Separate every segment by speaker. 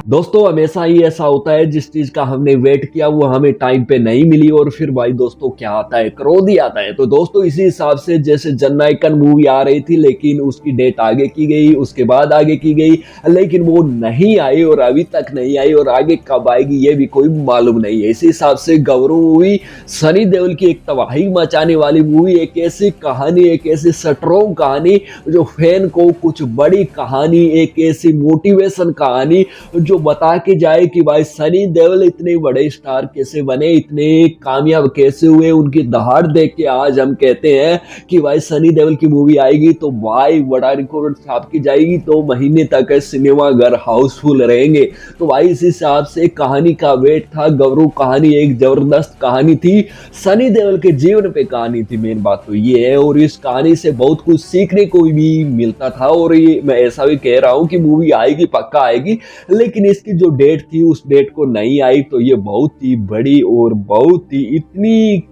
Speaker 1: दोस्तों हमेशा ही ऐसा होता है, जिस चीज का हमने वेट किया वो हमें टाइम पे नहीं मिली और फिर भाई दोस्तों क्या आता है, क्रोध ही आता है। तो दोस्तों इसी हिसाब से जैसे जननायकन मूवी आ रही थी, लेकिन उसकी डेट आगे की गई, उसके बाद आगे की गई, लेकिन वो नहीं आई और अभी तक नहीं आई और आगे कब आएगी ये भी कोई मालूम नहीं है। इसी हिसाब से गबरू मूवी सनी देओल की एक तबाही मचाने वाली मूवी, एक ऐसी कहानी, एक ऐसी स्ट्रॉन्ग कहानी जो फैन को कुछ बड़ी कहानी, एक ऐसी मोटिवेशन कहानी जो बता के जाए कि भाई सनी देओल इतने बड़े स्टार कैसे बने, इतने कामयाब कैसे हुए। उनकी दहाड़ देख के आज हम कहते हैं कि भाई सनी देओल की मूवी आएगी तो भाई बड़ा रिकॉर्ड छाप की जाएगी, 2 महीने तक सिनेमा घर हाउसफुल रहेंगे। तो भाई इस हिसाब से कहानी का वेट था। गबरू कहानी एक जबरदस्त कहानी थी, सनी देओल के जीवन पे कहानी थी। मेन बात तो ये है, और इस कहानी से बहुत कुछ सीखने को भी मिलता था। और ये मैं ऐसा भी कह रहा हूँ कि मूवी आएगी, पक्का आएगी, लेकिन इसकी जो डेट थी उस डेट को नहीं आई। तो ये बहुत ही बड़ी और बहुत ही इतनी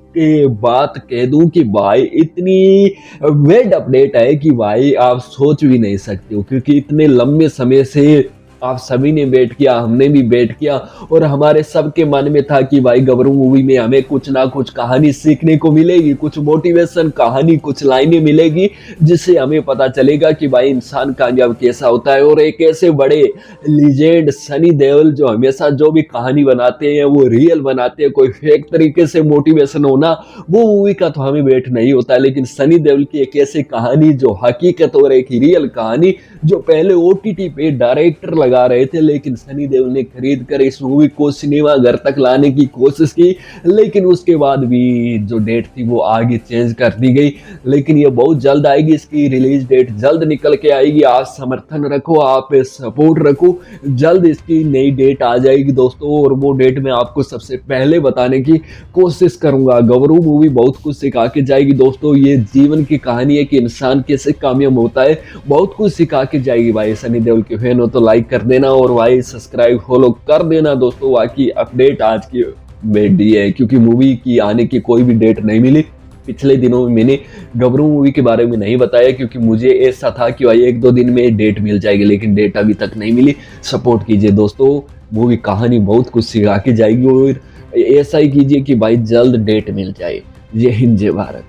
Speaker 1: बात कह दूं कि भाई इतनी वेट अपडेट है कि भाई आप सोच भी नहीं सकते हो, क्योंकि इतने लंबे समय से आप सभी ने वेट किया, हमने भी वेट किया, और हमारे सबके मन में था कि भाई गबरू मूवी में हमें कुछ ना कुछ कहानी सीखने को मिलेगी, कुछ मोटिवेशन कहानी, कुछ लाइनें मिलेगी, जिससे हमें पता चलेगा कि भाई इंसान कामयाब कैसा होता है। और एक ऐसे बड़े लीजेंड सनी देओल जो हमेशा जो भी कहानी बनाते हैं वो रियल बनाते हैं, कोई फेक तरीके से मोटिवेशन होना वो मूवी का तो हमें वेट नहीं होता। लेकिन सनी देओल की एक ऐसी कहानी जो हकीकत और एक रियल कहानी, जो पहले ओटीटी पे डायरेक्टर लगा रहे थे, लेकिन सनी देओल ने खरीद कर इस मूवी को सिनेमा घर तक लाने की कोशिश की, लेकिन उसके बाद भी जो डेट थी वो आगे चेंज कर दी गई। लेकिन ये बहुत जल्द आएगी, इसकी रिलीज डेट जल्द निकल के आएगी। आप समर्थन रखो, आप सपोर्ट रखो, जल्द इसकी नई डेट आ जाएगी दोस्तों, और वो डेट मैं आपको सबसे पहले बताने की कोशिश करूंगा। गबरू मूवी बहुत कुछ सिखा के जाएगी दोस्तों। ये जीवन की कहानी है कि इंसान कैसे कामयाब होता है, बहुत कुछ सिखा के जाएगी। भाई सनी देओल के फैन हो तो लाइक कर देना, और भाई सब्सक्राइब फॉलो कर देना दोस्तों। बाकी अपडेट आज की वेट दी है, क्योंकि मूवी की आने की कोई भी डेट नहीं मिली। पिछले दिनों में मैंने गबरू मूवी के बारे में नहीं बताया, क्योंकि मुझे ऐसा था कि भाई 1-2 दिन में डेट मिल जाएगी, लेकिन डेट अभी तक नहीं मिली। सपोर्ट कीजिए दोस्तों, मूवी कहानी बहुत कुछ सिखा के जाएगी, और ऐसा ही कीजिए कि भाई जल्द डेट मिल जाए। जय हिंद, जय भारत।